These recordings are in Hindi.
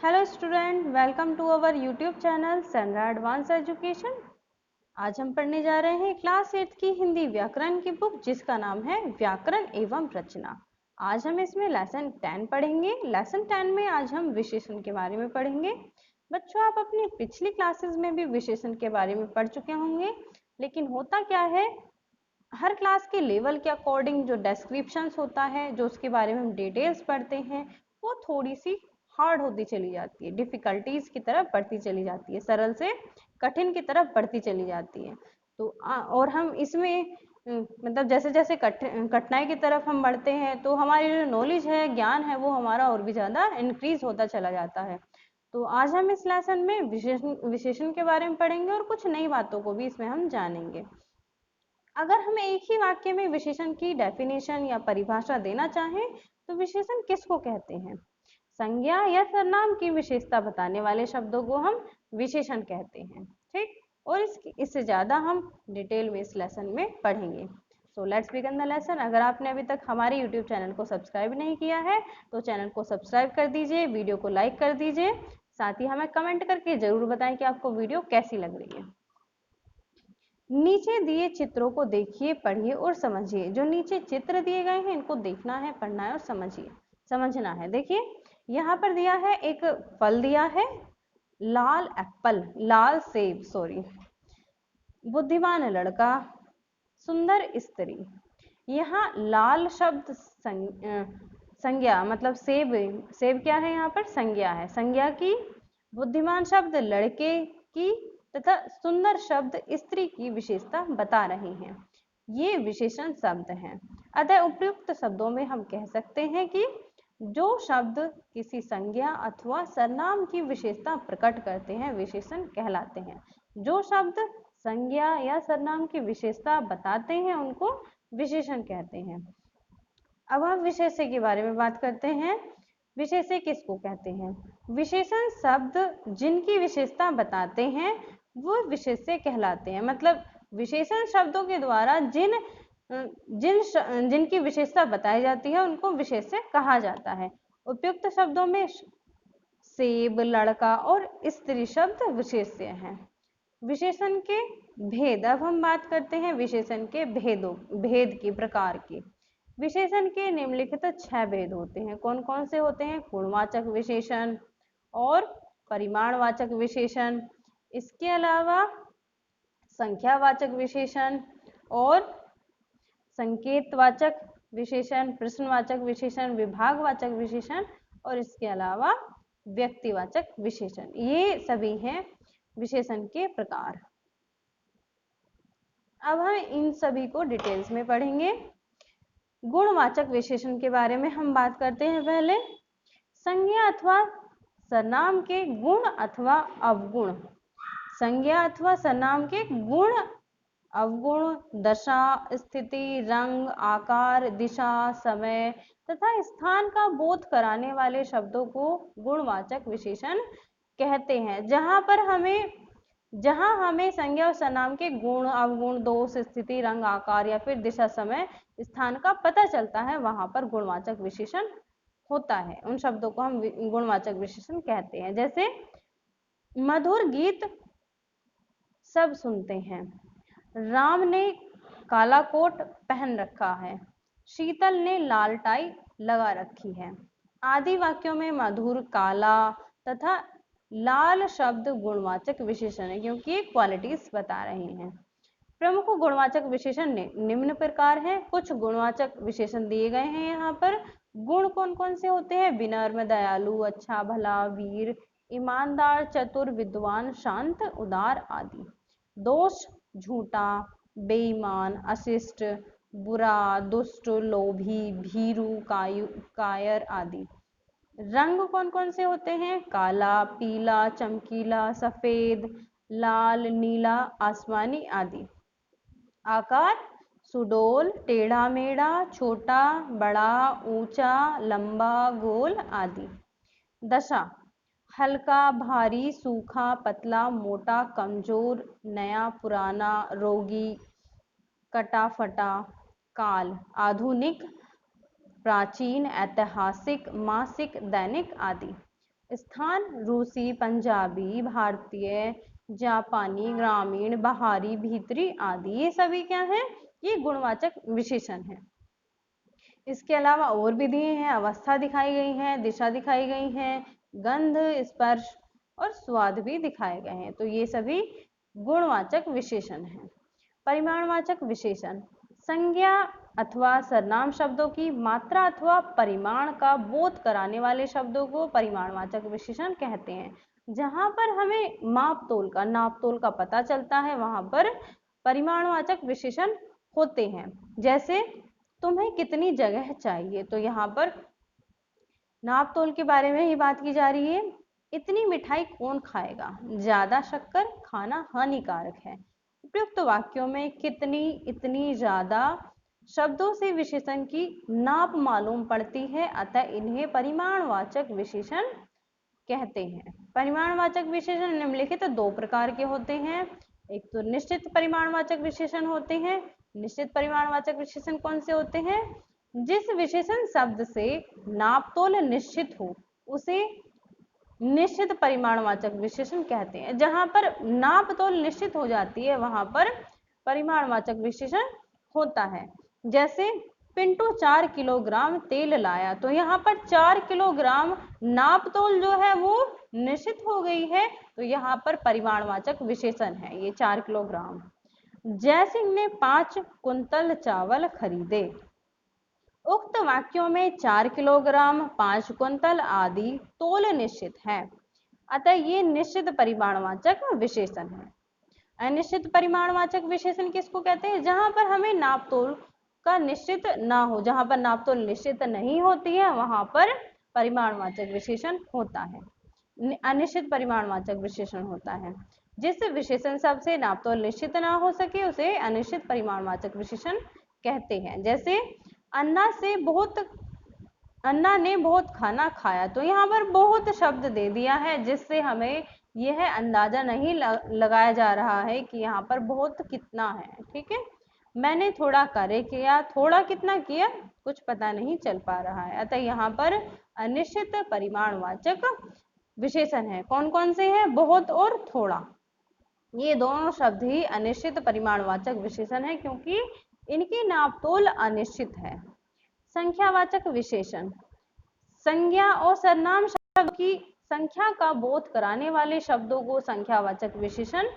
Hello student, welcome to our YouTube channel Sanra advance education. आज हम पढ़ने जा रहे हैं क्लास 8 की हिंदी व्याकरण की बुक जिसका नाम है व्याकरण एवं रचना। आज हम इसमें लेसन 10 पढ़ेंगे। लेसन 10 में आज हम विशेषण के बारे में पढ़ेंगे। बच्चों, आप अपनी पिछली क्लासेस में भी विशेषण के बारे में पढ़ चुके होंगे, लेकिन होता क्या है, हर क्लास के लेवल के अकॉर्डिंग जो डिस्क्रिप्शंस होता है, जो उसके बारे में हम डिटेल्स पढ़ते हैं, वो थोड़ी सी हार्ड होती चली जाती है, डिफिकल्टीज की तरफ बढ़ती चली जाती है, सरल से कठिन की तरफ बढ़ती चली जाती है। तो और हम इसमें मतलब जैसे जैसे कठिनाई की तरफ हम बढ़ते हैं तो हमारी जो नॉलेज है, ज्ञान है, वो हमारा और भी ज़्यादा इंक्रीज होता चला जाता है। तो आज हम इस लेसन में विशेषण के बारे में पढ़ेंगे और कुछ नई बातों को भी इसमें हम जानेंगे। अगर हम एक ही वाक्य में विशेषण की डेफिनेशन या परिभाषा देना चाहें तो विशेषण किसको कहते हैं? संज्ञा या सर्वनाम की विशेषता बताने वाले शब्दों को हम विशेषण कहते हैं। ठीक, और इससे ज्यादा हम डिटेल में इस लेसन में पढ़ेंगे। So let's begin the lesson. अगर आपने अभी तक हमारे यूट्यूब चैनल को सब्सक्राइब नहीं किया है तो चैनल को सब्सक्राइब कर दीजिए, वीडियो को लाइक कर दीजिए, साथ ही हमें कमेंट करके जरूर बताएं कि आपको वीडियो कैसी लग रही है। नीचे दिए चित्रों को देखिए, पढ़िए और समझिए। जो नीचे चित्र दिए गए हैं इनको देखना है, पढ़ना है और समझना है। देखिए यहाँ पर दिया है, एक फल दिया है, लाल एप्पल, लाल सेब, सॉरी, बुद्धिमान लड़का, सुंदर स्त्री। यहाँ लाल शब्द संज्ञा मतलब सेब क्या है, यहाँ पर संज्ञा है, संज्ञा की। बुद्धिमान शब्द लड़के की तथा सुंदर शब्द स्त्री की विशेषता बता रहे हैं। ये विशेषण शब्द हैं। अतः उपयुक्त शब्दों में हम कह सकते हैं कि जो शब्द किसी संज्ञा अथवा सर्वनाम की विशेषता प्रकट करते हैं विशेषण कहलाते हैं। जो शब्द संज्ञा या सर्वनाम की विशेषता बताते हैं उनको विशेषण कहते हैं। अब हम विशेष्य के बारे में बात करते हैं। विशेष्य किसको कहते हैं? विशेषण शब्द जिनकी विशेषता बताते हैं वो विशेष्य कहलाते हैं। मतलब विशेषण शब्दों के द्वारा जिनकी विशेषता बताई जाती है उनको विशेष्य कहा जाता है। उपयुक्त शब्दों में सेब, लड़का और स्त्री शब्द विशेष्य हैं। विशेषण के भेद, अब हम बात करते हैं विशेषण के भेद की, प्रकार की। विशेषण के निम्नलिखित 6 भेद होते हैं। कौन कौन से होते हैं? गुणवाचक विशेषण और परिमाणवाचक विशेषण, इसके अलावा संख्यावाचक विशेषण और संकेतवाचक विशेषण, प्रश्नवाचक विशेषण, विभागवाचक विशेषण और इसके अलावा व्यक्तिवाचक विशेषण। ये सभी हैं विशेषण के प्रकार। अब हम इन सभी को डिटेल्स में पढ़ेंगे। गुणवाचक विशेषण के बारे में हम बात करते हैं। पहले संज्ञा अथवा सर्वनाम के गुण अथवा अवगुण। संज्ञा अथवा सर्वनाम के गुण, अवगुण, दशा, स्थिति, रंग, आकार, दिशा, समय तथा स्थान का बोध कराने वाले शब्दों को गुणवाचक विशेषण कहते हैं। जहां हमें संज्ञा और सर्वनाम के गुण, अवगुण, दोष, स्थिति, रंग, आकार या फिर दिशा, समय, स्थान का पता चलता है वहां पर गुणवाचक विशेषण होता है। उन शब्दों को हम गुणवाचक विशेषण कहते हैं। जैसे मधुर गीत सब सुनते हैं, राम ने काला कोट पहन रखा है, शीतल ने लाल टाई लगा रखी है। आदि वाक्यों में मधुर, काला तथा लाल शब्द गुणवाचक विशेषण है क्योंकि ये क्वालिटीज बता रहे हैं। प्रमुख गुणवाचक विशेषण निम्न प्रकार हैं। कुछ गुणवाचक विशेषण दिए गए हैं यहाँ पर। गुण कौन कौन से होते हैं? विनम्र, दयालु, अच्छा, भला, वीर, ईमानदार, चतुर, विद्वान, शांत, उदार आदि। दोष झूठा, बेईमान, अशिष्ट, बुरा, दुष्ट, लोभी, भीरू, कायर आदि। रंग कौन कौन से होते हैं? काला, पीला, चमकीला, सफेद, लाल, नीला, आसमानी आदि। आकार सुडोल, टेढ़ा मेढ़ा, छोटा, बड़ा, ऊंचा, लंबा, गोल आदि। दशा हल्का, भारी, सूखा, पतला, मोटा, कमजोर, नया, पुराना, रोगी, कटा फटा। काल आधुनिक, प्राचीन, ऐतिहासिक, मासिक, दैनिक आदि। स्थान रूसी, पंजाबी, भारतीय, जापानी, ग्रामीण, बाहरी, भीतरी आदि, ये सभी क्या है, ये गुणवाचक विशेषण है। इसके अलावा और भी दिए हैं, अवस्था दिखाई गई है, दिशा दिखाई गई है, गंध, स्पर्श और स्वाद भी दिखाए गए हैं। तो ये सभी गुणवाचक विशेषण हैं। परिमाणवाचक विशेषण संज्ञा अथवा सर्वनाम शब्दों की मात्रा अथवा परिमाण का बोध कराने वाले शब्दों को परिमाणवाचक विशेषण कहते हैं। जहां पर हमें नाप तोल का पता चलता है, वहां पर परिमाणवाचक विशेषण होते हैं। जैसे तुम्हें कितनी जगह चाहिए, तो यहाँ पर नाप तोल के बारे में ही बात की जा रही है। इतनी मिठाई कौन खाएगा, ज्यादा शक्कर खाना हानिकारक है। उपयुक्त वाक्यों में कितनी, इतनी, ज्यादा शब्दों से विशेषण की नाप मालूम पड़ती है, अतः इन्हें परिमाणवाचक विशेषण कहते हैं। परिमाणवाचक विशेषण निम्नलिखित दो प्रकार के होते हैं। एक तो निश्चित परिमाणवाचक विशेषण होते हैं। निश्चित परिमाणवाचक विशेषण कौन से होते हैं? जिस विशेषण शब्द से नापतोल निश्चित हो उसे निश्चित परिमाणवाचक विशेषण कहते हैं। जहां पर नापतोल निश्चित हो जाती है वहां पर परिमाणवाचक विशेषण होता है। जैसे पिंटू 4 किलोग्राम तेल लाया, तो यहाँ पर 4 किलोग्राम नापतोल जो है वो निश्चित हो गई है, तो यहाँ पर परिमाणवाचक विशेषण है ये 4 किलोग्राम। जयसिंह ने 5 कुंतल चावल खरीदे। उक्त वाक्यों में 4 किलोग्राम, 5 कुंतल आदि तोल निश्चित है, अतः ये निश्चित परिमाणवाचक विशेषण है। अनिश्चित परिमाणवाचक विशेषण किसको कहते हैं? जहां पर हमें नापतोल का निश्चित ना हो, जहां पर नापतोल निश्चित नहीं होती है वहां पर परिमाणवाचक विशेषण होता है। अनिश्चित परिमाणवाचक विशेषण होता है। जिस विशेषण शब्द से नापतोल निश्चित ना हो सके उसे अनिश्चित परिमाणवाचक विशेषण कहते हैं। जैसे अन्ना ने बहुत खाना खाया, तो यहाँ पर बहुत शब्द दे दिया है जिससे हमें यह अंदाजा नहीं लगाया जा रहा है कि यहाँ पर बहुत कितना है। ठीक है, मैंने थोड़ा कार्य किया, थोड़ा कितना किया कुछ पता नहीं चल पा रहा है, अतः यहाँ पर अनिश्चित परिमाणवाचक विशेषण है। कौन कौन से हैं? बहुत और थोड़ा, ये दोनों शब्द ही अनिश्चित परिमाणवाचक विशेषण है क्योंकि इनकी नापतोल अनिश्चित है। संख्यावाचक विशेषण संज्ञा और सर्वनाम शब्द की संख्या का बोध कराने वाले शब्दों को संख्यावाचक विशेषण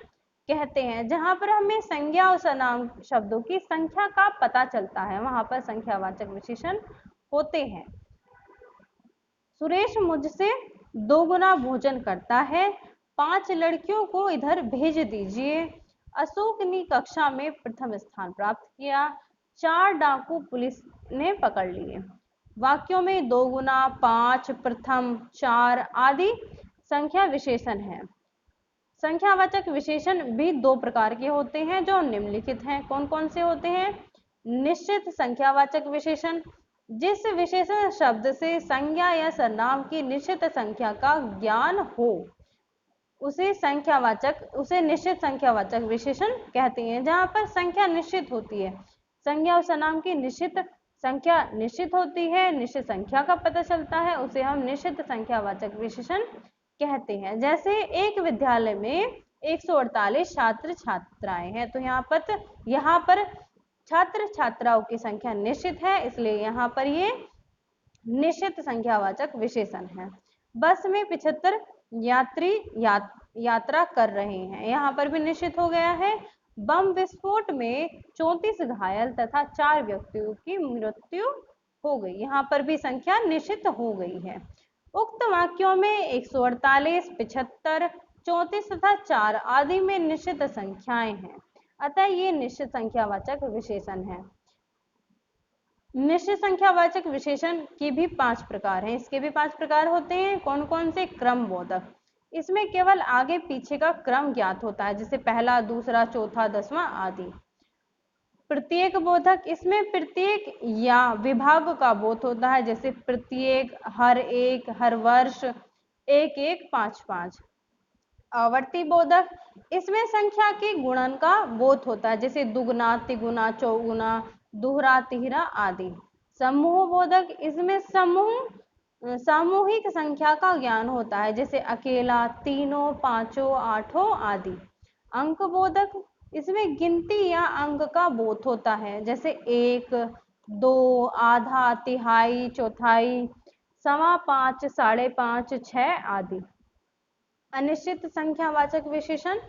कहते हैं। जहां पर हमें संज्ञा और सर्वनाम शब्दों की संख्या का पता चलता है वहां पर संख्यावाचक विशेषण होते हैं। सुरेश मुझसे 2 गुना भोजन करता है, 5 लड़कियों को इधर भेज दीजिए। अशोक ने कक्षा में प्रथम स्थान प्राप्त किया, 4 डाकू पुलिस ने पकड़ लिए। वाक्यों में 2 गुना, 5, प्रथम, 4 आदि संख्या विशेषण है। संख्यावाचक विशेषण भी दो प्रकार के होते हैं जो निम्नलिखित हैं। कौन कौन से होते हैं? निश्चित संख्यावाचक विशेषण, जिस विशेषण शब्द से संज्ञा या सर्वनाम की निश्चित संख्या का ज्ञान हो उसे निश्चित संख्यावाचक विशेषण कहते हैं। जहां पर संख्या निश्चित होती है, संज्ञा और सर्वनाम की निश्चित संख्या निश्चित होती है, निश्चित संख्या का पता चलता है, उसे हम निश्चित संख्यावाचक विशेषण कहते हैं। जैसे एक विद्यालय में 148 छात्र छात्राएं हैं, तो यहाँ पर छात्र छात्राओं की संख्या निश्चित है, इसलिए यहाँ पर ये निश्चित संख्यावाचक विशेषण है। बस में 75 यात्री यात्रा कर रहे हैं, यहाँ पर भी निश्चित हो गया है। बम विस्फोट में 34 घायल तथा 4 व्यक्तियों की मृत्यु हो गई, यहाँ पर भी संख्या निश्चित हो गई है। उक्त वाक्यों में 148, 75, 34 तथा 4 आदि में निश्चित संख्याएं हैं, अतः ये निश्चित संख्यावाचक विशेषण है। निश्चित संख्यावाचक विशेषण की भी 5 प्रकार हैं। इसके भी 5 प्रकार होते हैं। कौन कौन से? क्रमबोधक, इसमें केवल आगे पीछे का क्रम ज्ञात होता है, जैसे पहला, दूसरा, चौथा, 10वां आदि। प्रत्येक बोधक, इसमें प्रत्येक या विभाग का बोध होता है, जैसे प्रत्येक, हर एक, हर वर्ष, एक एक, 5 5। आवर्ती बोधक, इसमें संख्या के गुणन का बोध होता है, जैसे दुगुना, तिगुना, चौगुना, दोहरा, तिहरा आदि। समूह बोधक, इसमें समूह सामूहिक संख्या का ज्ञान होता है, जैसे अकेला, तीनों, पांचों, आठों आदि। अंक बोधक, इसमें गिनती या अंक का बोध होता है, जैसे एक, दो, आधा, तिहाई, चौथाई, सवा पांच, साढ़े पांच, छह आदि। अनिश्चित संख्यावाचक विशेषण,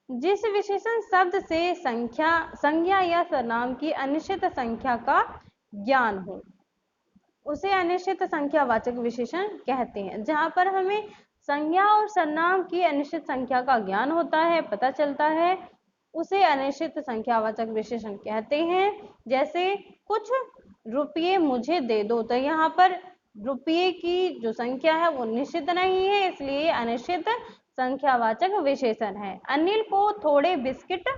जिस विशेषण शब्द से संज्ञा या सर्वनाम की अनिश्चित संख्या का ज्ञान हो उसे अनिश्चित संख्यावाचक विशेषण कहते हैं। जहां पर हमें संज्ञा और सर्वनाम की अनिश्चित संख्या का ज्ञान होता है, पता चलता है, उसे अनिश्चित संख्यावाचक विशेषण कहते हैं। जैसे कुछ रुपये मुझे दे दो, तो यहाँ पर रुपये की जो संख्या है वो निश्चित नहीं है, इसलिए अनिश्चित संख्यावाचक विशेषण है। अनिल को थोड़े बिस्किट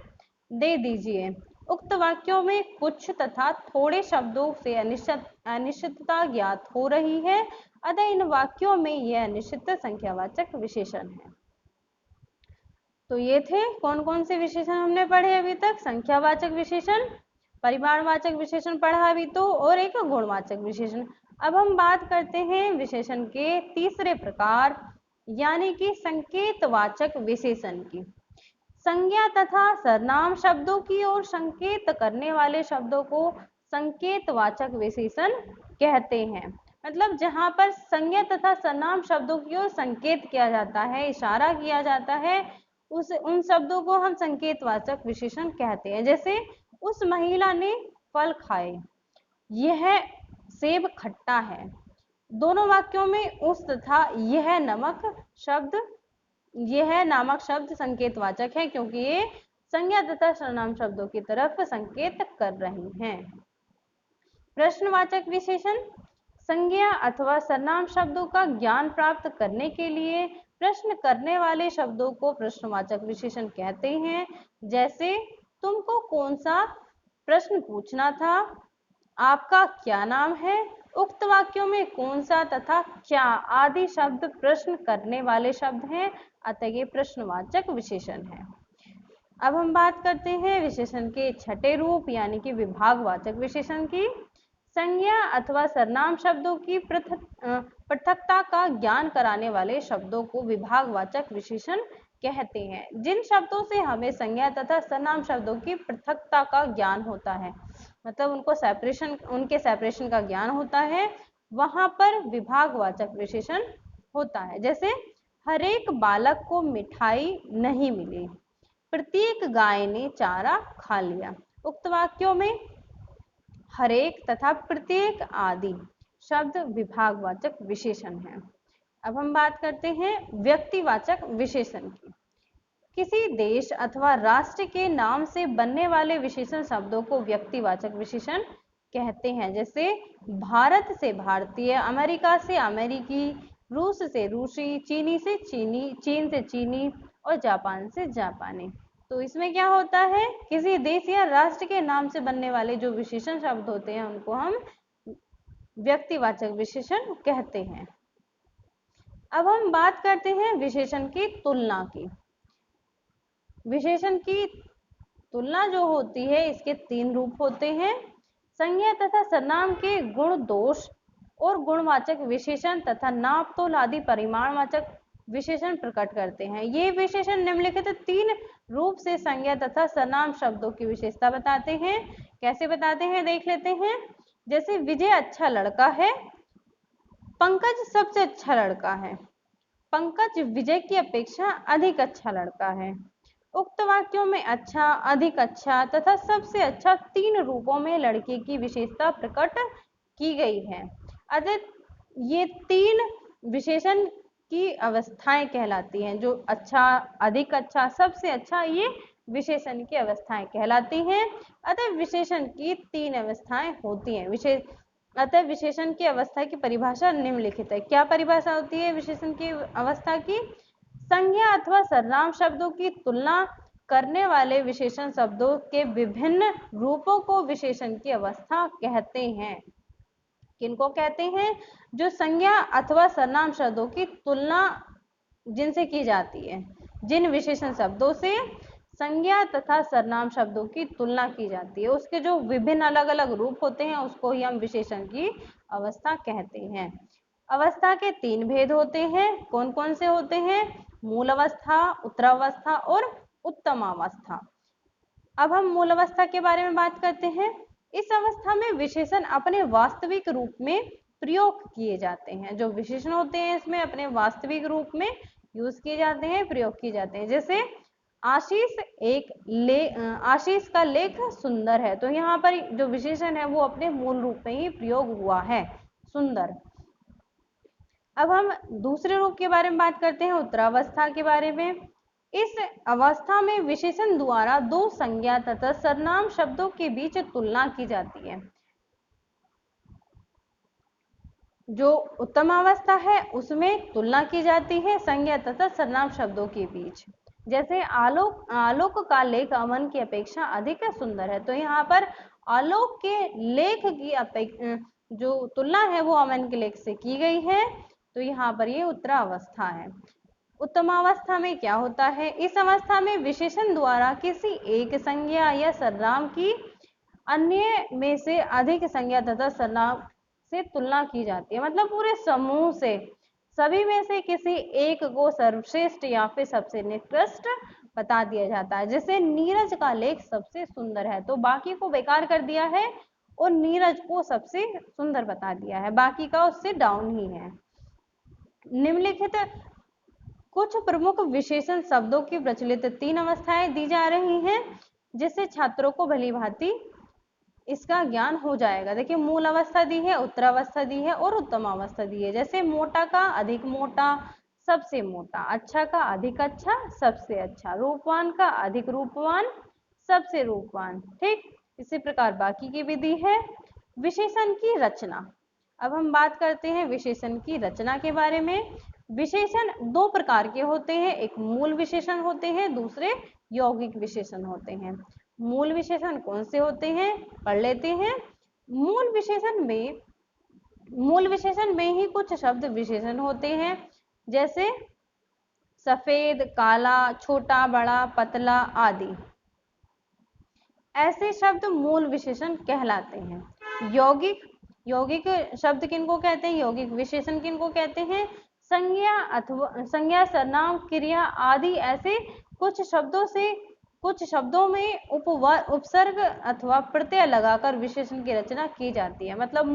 दे दीजिए। उक्त वाक्यों में कुछ तथा थोड़े शब्दों से अनिश्चितता ज्ञात हो रही है, अतः इन वाक्यों में यह अनिश्चित संख्यावाचक विशेषण है। तो ये थे कौन कौन से विशेषण हमने पढ़े अभी तक। संख्यावाचक विशेषण, परिमाणवाचक विशेषण पढ़ा अभी तो, और एक गुणवाचक विशेषण। अब हम बात करते हैं विशेषण के तीसरे प्रकार यानी कि संकेतवाचक विशेषण की। संज्ञा तथा सर्वनाम शब्दों की ओर संकेत करने वाले शब्दों को संकेतवाचक विशेषण कहते हैं। मतलब जहां पर संज्ञा तथा सर्वनाम शब्दों की ओर संकेत किया जाता है, इशारा किया जाता है, उन शब्दों को हम संकेतवाचक विशेषण कहते हैं। जैसे उस महिला ने फल खाए, यह सेब खट्टा है। दोनों वाक्यों में उस तथा यह नामक शब्द संकेतवाचक है, क्योंकि ये संज्ञा तथा सर्वनाम शब्दों की तरफ संकेत कर रही हैं। प्रश्नवाचक विशेषण, संज्ञा अथवा सर्वनाम शब्दों का ज्ञान प्राप्त करने के लिए प्रश्न करने वाले शब्दों को प्रश्नवाचक विशेषण कहते हैं। जैसे तुमको कौन सा प्रश्न पूछना था, आपका क्या नाम है। उक्त वाक्यों में कौन सा तथा क्या आदि शब्द प्रश्न करने वाले शब्द हैं, अतः ये प्रश्नवाचक विशेषण है। अब हम बात करते हैं विशेषण के छठे रूप यानी कि विभागवाचक विशेषण की। संज्ञा अथवा सर्वनाम शब्दों की पृथकता का ज्ञान कराने वाले शब्दों को विभागवाचक विशेषण कहते हैं। जिन शब्दों से हमें संज्ञा तथा सर्वनाम शब्दों की पृथकता का ज्ञान होता है, मतलब उनके सेपरेशन का ज्ञान होता है, वहां पर विभागवाचक विशेषण होता है। जैसे हरेक बालक को मिठाई नहीं मिली, प्रत्येक गाय ने चारा खा लिया। उक्त वाक्यों में हरेक तथा प्रत्येक आदि शब्द विभागवाचक विशेषण है। अब हम बात करते हैं व्यक्तिवाचक विशेषण की। किसी देश अथवा राष्ट्र के नाम से बनने वाले विशेषण शब्दों को व्यक्तिवाचक विशेषण कहते हैं। जैसे भारत से भारतीय, अमेरिका से अमेरिकी, रूस से रूसी, चीनी से चीनी, चीन से चीनी और जापान से जापानी। तो इसमें क्या होता है, किसी देश या राष्ट्र के नाम से बनने वाले जो विशेषण शब्द होते हैं उनको हम व्यक्तिवाचक विशेषण कहते हैं। अब हम बात करते हैं विशेषण की तुलना की। विशेषण की तुलना जो होती है इसके तीन रूप होते हैं। संज्ञा तथा सर्वनाम के गुण दोष और गुणवाचक विशेषण तथा नाप तोल आदि परिमाणवाचक विशेषण प्रकट करते हैं। ये विशेषण निम्नलिखित तीन रूप से संज्ञा तथा सर्वनाम शब्दों की विशेषता बताते हैं। कैसे बताते हैं देख लेते हैं। जैसे विजय अच्छा लड़का है, पंकज सबसे अच्छा लड़का है, पंकज विजय की अपेक्षा अधिक अच्छा लड़का है। उक्त वाक्यों में अच्छा, अधिक अच्छा तथा सबसे अच्छा तीन रूपों में लड़के की विशेषता प्रकट की गई है। अतः ये तीन विशेषण की अवस्थाएं कहलाती हैं। जो अच्छा, अधिक अच्छा, सबसे अच्छा, ये विशेषण की अवस्थाएं कहलाती हैं। अतः विशेषण की तीन अवस्थाएं होती हैं। अतः विशेषण की अवस्था की परिभाषा निम्नलिखित है। क्या परिभाषा होती है विशेषण की अवस्था की? संज्ञा अथवा सर्वनाम शब्दों की तुलना करने वाले विशेषण शब्दों के विभिन्न रूपों को विशेषण की अवस्था कहते हैं। किनको कहते हैं? जो संज्ञा अथवा सर्वनाम शब्दों की तुलना जिनसे की जाती है, जिन विशेषण शब्दों से संज्ञा तथा सर्वनाम शब्दों की तुलना की जाती है, उसके जो विभिन्न अलग अलग रूप होते हैं उसको ही हम विशेषण की अवस्था कहते हैं। अवस्था के 3 भेद होते हैं। कौन कौन से होते हैं? मूल अवस्था, उत्तरावस्था और उत्तम अवस्था। अब हम मूल अवस्था के बारे में बात करते हैं। इस अवस्था में विशेषण अपने वास्तविक रूप में प्रयोग किए जाते हैं। जो विशेषण होते हैं इसमें अपने वास्तविक रूप में यूज किए जाते हैं, प्रयोग किए जाते हैं। जैसे आशीष का लेख सुंदर है, तो यहाँ पर जो विशेषण है वो अपने मूल रूप में ही प्रयोग हुआ है, सुंदर। अब हम दूसरे रूप के बारे में बात करते हैं, उत्तरावस्था के बारे में। इस अवस्था में विशेषण द्वारा दो संज्ञा तथा सर्वनाम शब्दों के बीच तुलना की जाती है। जो उत्तम अवस्था है उसमें तुलना की जाती है संज्ञा तथा सर्वनाम शब्दों के बीच। जैसे आलोक का लेख अमन की अपेक्षा अधिक सुंदर है, तो यहाँ पर आलोक के लेख की जो तुलना है वो अमन के लेख से की गई है, तो यहाँ पर ये उत्तरावस्था है। उत्तम अवस्था में क्या होता है? इस अवस्था में विशेषण द्वारा किसी एक संज्ञा या सर्वनाम की अन्य में से अधिक संज्ञा तथा सर्वनाम से तुलना की जाती है। मतलब पूरे समूह से, सभी में से किसी एक को सर्वश्रेष्ठ या फिर सबसे निकृष्ट बता दिया जाता है। जैसे नीरज का लेख सबसे सुंदर है, तो बाकी को बेकार कर दिया है और नीरज को सबसे सुंदर बता दिया है, बाकी का उससे डाउन ही है। निम्नलिखित कुछ प्रमुख विशेषण शब्दों की प्रचलित 3 अवस्थाएं दी जा रही हैं, जिससे छात्रों को भली भांति इसका ज्ञान हो जाएगा। देखिए, मूल अवस्था दी है, उत्तरावस्था दी है और उत्तम अवस्था दी है। जैसे मोटा का अधिक मोटा, सबसे मोटा। अच्छा का अधिक अच्छा, सबसे अच्छा। रूपवान का अधिक रूपवान, सबसे रूपवान। ठीक, इसी प्रकार बाकी की विधि है। विशेषण की रचना। अब हम बात करते हैं विशेषण की रचना के बारे में। विशेषण 2 प्रकार के होते हैं, एक मूल विशेषण होते हैं, दूसरे यौगिक विशेषण होते हैं। मूल विशेषण कौन से होते हैं, पढ़ लेते हैं। मूल विशेषण में ही कुछ शब्द विशेषण होते हैं, जैसे सफेद, काला, छोटा, बड़ा, पतला आदि। ऐसे शब्द मूल विशेषण कहलाते हैं। यौगिक शब्द किनको कहते हैं, यौगिक विशेषण किनको कहते हैं? संज्ञा, सर्वनाम, क्रिया आदि ऐसे कुछ शब्दों में उपसर्ग अथवा प्रत्यय लगाकर विशेषण की रचना की जाती है। मतलब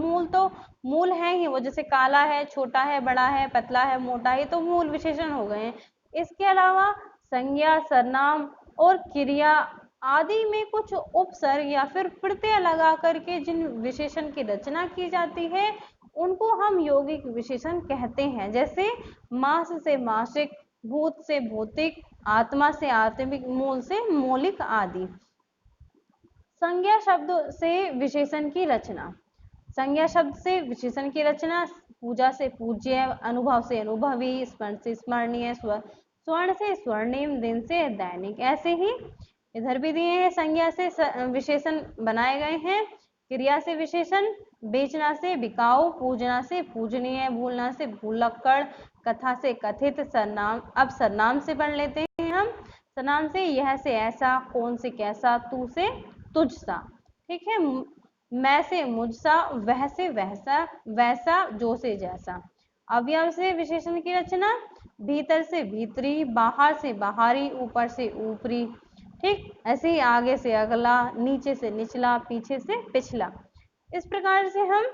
मूल है ही वो, जैसे काला है, छोटा है, बड़ा है, पतला है, मोटा है, तो मूल विशेषण हो गए हैं। इसके अलावा संज्ञा, सर्वनाम और क्रिया आदि में कुछ उपसर्ग या फिर प्रत्यय लगा करके जिन विशेषण की रचना की जाती है उनको हम यौगिक विशेषण कहते हैं। जैसे मास से मासिक, भूत से भौतिक, आत्मा से आत्मिक, मूल से मौलिक आदि। संज्ञा शब्द से विशेषण की रचना। संज्ञा शब्द से विशेषण की रचना। पूजा से पूज्य, अनुभव से अनुभवी, स्मरण से स्मरणीय, स्वर्ण से स्वर्णिम, दिन से दैनिक। ऐसे ही इधर भी दिए हैं, संज्ञा से विशेषण बनाए गए हैं। क्रिया से विशेषण, बेचना से बिकाऊ, पूजना से पूजनीय, भूलना से भूलक्कड़, कथा से कथित, सर्वनाम। अब सर्वनाम से पढ़ लेते हैं हम। सर्वनाम से यह से ऐसा, कौन से कैसा, तू से तुझसा। ठीक है, मैं से मुझसा, वह से वैसा, वैसा, जो से जैसा। अवयव से विशेषण की रचना। भीतर से भीतरी, बाहर से बाहरी, ऊपर से ऊपरी। ठीक, ऐसे ही आगे से अगला, नीचे से निचला, पीछे से पिछला। इस प्रकार से हम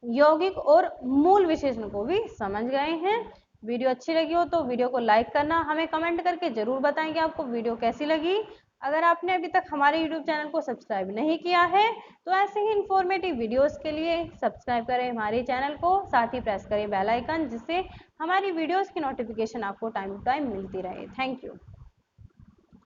यौगिक और मूल विशेषण को भी समझ गए हैं। वीडियो अच्छी लगी हो तो वीडियो को लाइक करना, हमें कमेंट करके जरूर बताएं कि आपको वीडियो कैसी लगी। अगर आपने अभी तक हमारे YouTube चैनल को सब्सक्राइब नहीं किया है तो ऐसे ही इंफॉर्मेटिव वीडियोस के लिए सब्सक्राइब करें हमारे चैनल को, साथ ही प्रेस करें बेल आइकन, जिससे हमारी वीडियोस की नोटिफिकेशन आपको टाइम टू टाइम मिलती रहे। Thank you.